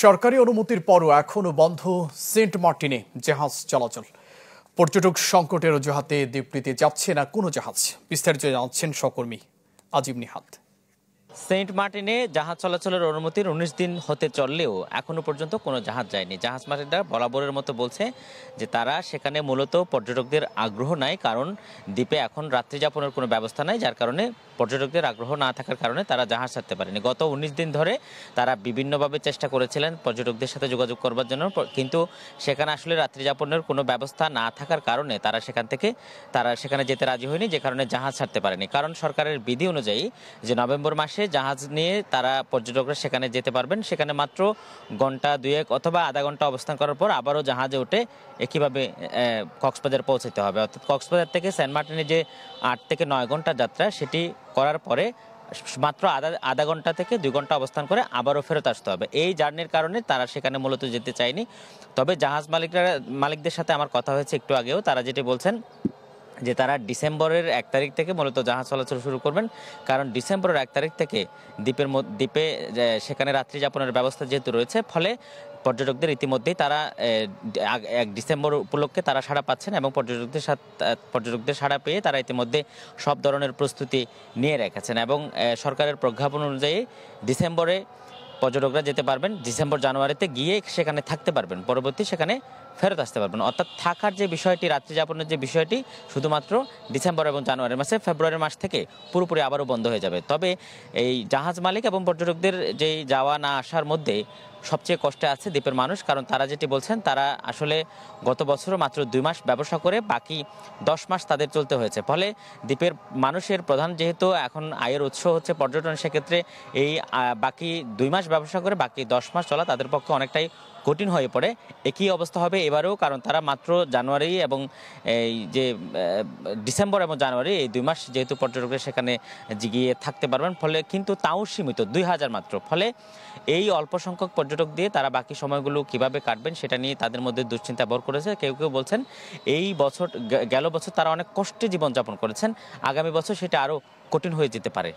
সরকারি অনুমতির পরও এখনো বন্ধ সেন্ট মার্টিনে জাহাজ চলাচল। পর্যটক সংকটের অজুহাতে দ্বীপটিতে যাচ্ছে না কোনো জাহাজ। বিস্তারিত জানাচ্ছেন সহকর্মী আজিম নিহাত। সেন্ট মার্টিনে জাহাজ চলাচলের অনুমতির ১৯ দিন হতে চললেও এখনো পর্যন্ত কোনো জাহাজ যায়নি। জাহাজ মালিকরা বরাবরের মতো বলছে যে তারা সেখানে মূলত পর্যটকদের আগ্রহ নাই, কারণ দ্বীপে এখন রাত্রি যাপনের কোনো ব্যবস্থা নাই, যার কারণে পর্যটকদের আগ্রহ না থাকার কারণে তারা জাহাজ ছাড়তে পারেনি। গত ১৯ দিন ধরে তারা বিভিন্নভাবে চেষ্টা করেছিলেন পর্যটকদের সাথে যোগাযোগ করবার জন্য, কিন্তু সেখানে আসলে রাত্রি যাপনের কোনো ব্যবস্থা না থাকার কারণে তারা সেখানে যেতে রাজি হয়নি, যে কারণে জাহাজ ছাড়তে পারেনি। কারণ সরকারের বিধি অনুযায়ী যে নভেম্বর মাসে জাহাজ নিয়ে তারা পর্যটকরা সেখানে যেতে পারবেন, সেখানে মাত্র ঘন্টা দুয়েক অথবা আধা ঘন্টা অবস্থান করার পর আবারও জাহাজে উঠে একইভাবে কক্সবাজার পৌঁছাতে হবে। অর্থাৎ কক্সবাজার থেকে সেন্ট মার্টিনে যে ৮ থেকে ৯ ঘন্টা যাত্রা, সেটি করার পরে মাত্র আধা ঘন্টা থেকে ২ ঘন্টা অবস্থান করে আবারও ফেরত আসতে হবে। এই জার্নির কারণে তারা সেখানে মূলত যেতে চায়নি। তবে জাহাজ মালিকদের সাথে আমার কথা হয়েছে একটু আগেও, তারা যেটি বলছেন যে তারা ডিসেম্বরের ১ তারিখ থেকে মূলত জাহাজ চলাচল শুরু করবেন, কারণ ডিসেম্বরের ১ তারিখ থেকে দ্বীপে সেখানে রাত্রি যাপনের ব্যবস্থা যেহেতু রয়েছে, ফলে পর্যটকদের ইতিমধ্যেই তারা ১ ডিসেম্বর উপলক্ষে তারা সাড়া পাচ্ছেন এবং পর্যটকদের সাড়া পেয়ে তারা ইতিমধ্যে সব ধরনের প্রস্তুতি নিয়ে রেখেছেন এবং সরকারের প্রজ্ঞাপন অনুযায়ী ডিসেম্বরে পর্যটকরা যেতে পারবেন, ডিসেম্বর জানুয়ারিতে গিয়ে সেখানে থাকতে পারবেন, পরবর্তী সেখানে ফেরত আসতে পারবেন। অর্থাৎ থাকার যে বিষয়টি, রাত্রি যাপনের যে বিষয়টি, শুধুমাত্র ডিসেম্বর এবং জানুয়ারি মাসে, ফেব্রুয়ারি মাস থেকে পুরোপুরি আবারও বন্ধ হয়ে যাবে। তবে এই জাহাজ মালিক এবং পর্যটকদের যেই যাওয়া না আসার মধ্যে সবচেয়ে কষ্টে আছে দ্বীপের মানুষ, কারণ তারা যেটি বলছেন, তারা আসলে গত বছরও মাত্র ২ মাস ব্যবসা করে বাকি ১০ মাস তাদের চলতে হয়েছে। ফলে দ্বীপের মানুষের প্রধান যেহেতু এখন আয়ের উৎস হচ্ছে পর্যটন, সেক্ষেত্রে এই বাকি ২ মাস ব্যবসা করে বাকি ১০ মাস চলা তাদের পক্ষে অনেকটাই কঠিন হয়ে পড়ে। একই অবস্থা হবে এবারেও, কারণ তারা মাত্র জানুয়ারি এবং এই যে ডিসেম্বর এবং জানুয়ারি, এই ২ মাস যেহেতু পর্যটকরা সেখানে গিয়ে থাকতে পারবেন, ফলে কিন্তু তাও সীমিত ২,০০০ মাত্র। ফলে এই অল্প সংখ্যক পর্যটক দিয়ে তারা বাকি সময়গুলো কিভাবে কাটবেন সেটা নিয়ে তাদের মধ্যে দুশ্চিন্তা ভর করেছে। কেউ কেউ বলছেন গেল বছর তারা অনেক কষ্টে জীবনযাপন করেছেন, আগামী বছর সেটা আরও কঠিন হয়ে যেতে পারে।